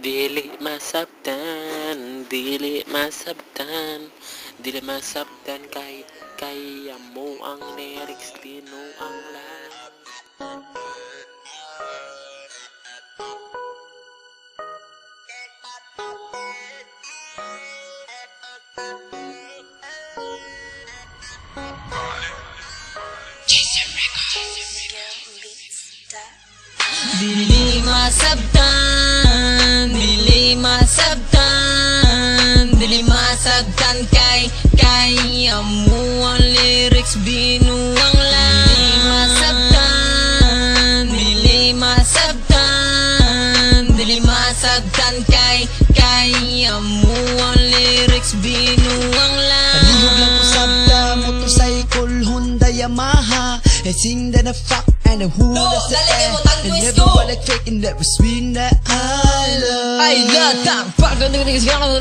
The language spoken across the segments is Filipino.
Dili masabtan, dili masabtan, dili masabtan kahit kaya mo ang lyrics, binuang lang. Dili masabtan, dili masabtan, dili masabtan kaya mo ang lyrics, binuang lang. Dili masabtan, dili masabtan, dili masabtan kaya mo ang lyrics, binuang lang. Palihog lang po sabta, motorcycle, Honda, Yamaha. And sing that a fuck and a who that's the dali, air. mutang And twist never ko. wanna fake and never swing that I love. Ay latang pagdating ng sigaw na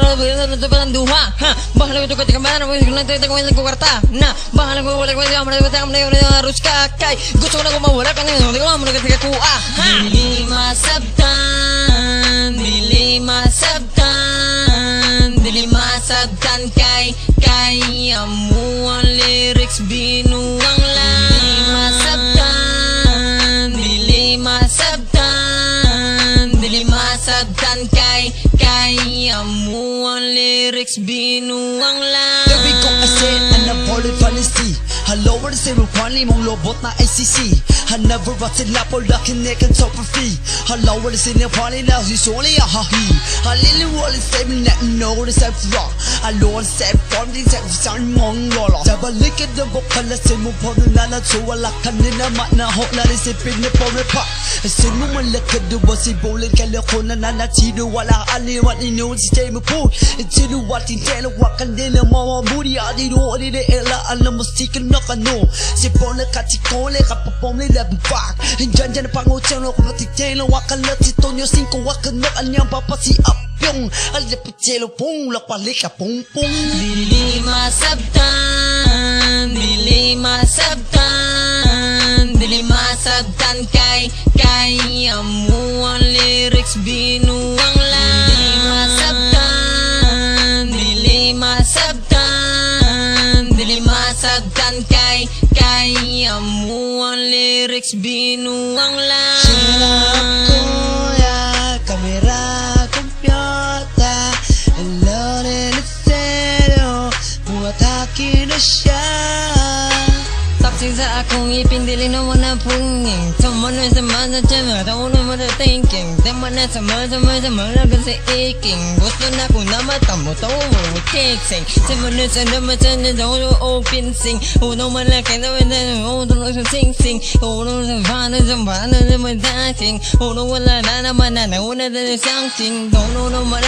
parang duha ha bahala ko ketika mana mo na tayo ko ko karta na bahala ko wala ko na matang na harus kakay gusto ko na mawala ka na hindi ko mo ketika ko ha dili masabtan, dili masabtan, dili masabtan kaya mo ang lyrics, binuang lang. Dili masabtan, dili masabtan, dili masabtan kaya mo ang lyrics, binuang lang. There we go, I said, and I'm falling fantasy. Hello, what is it? Kwani mong lobot na ICC. I never was in lapo, lucky neck and top for free. Hello, what is it? Kwani now, he's only a hahi. I literally want to say me that no, it's a wrong. I don't say from these sound mong lolo. Double lick at the book, I say mo po na na so wala ka nina na ho na rin si pin po me pa. Say mo malaka do si bullet kala ko na chino wala ali what you know si stay mo po. Chino what in tell what can din mo booty adi do adi de ela alam mo stick no kano. Si po na katikole kapapom ni lab fuck. Diyan pangutsang no ko titelo wakala si Tonyo 5 wakano anyang papasi up yung alipitelo pong lapalika pong pong. Dili masabtan, dili masabtan, dili masabtan kaya mo ang lyrics, binuang lang. Dili masabtan, dili masabtan, dili masabtan kaya mo ang lyrics, binuang lang. Silap ko ya kamera kompyuta alone in the stereo bumatake na siya. Saksi sa akong ipin, dili naman na punging Someone is a mother jama, don't know what I'm thinking Someone is a mother kasi aching Gusto na kong namatamo, tawo kicking Someone is a naman sa open sing Uno malaki na uno sa sing Uno sa bana na dancing Uno wala na naman na nauna na something Uno naman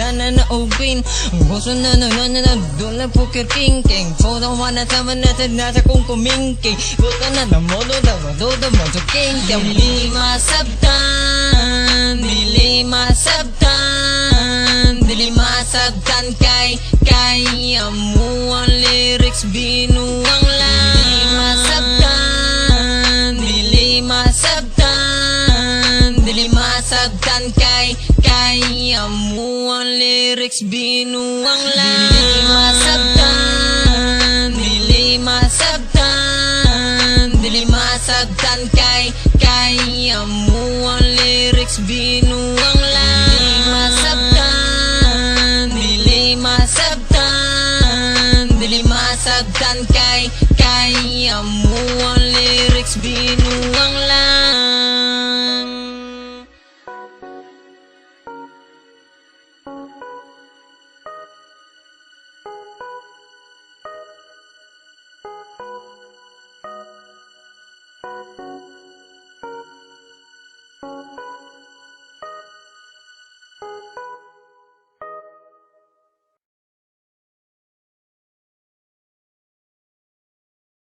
na open Gusto na doon na poker king Photo man na sama na nasa kong kumingking Gusto na namodo mo sa king Dili masabtan, dili masabtan, dili masabtan kaya mo ang lyrics, binuang lang. Dili masabtan, dili masabtan, dili masabtan kaya mo ang lyrics, binuang lang. Dili masabtan, dili masabtan, dili masabtan kaya mo ang lyrics, binuang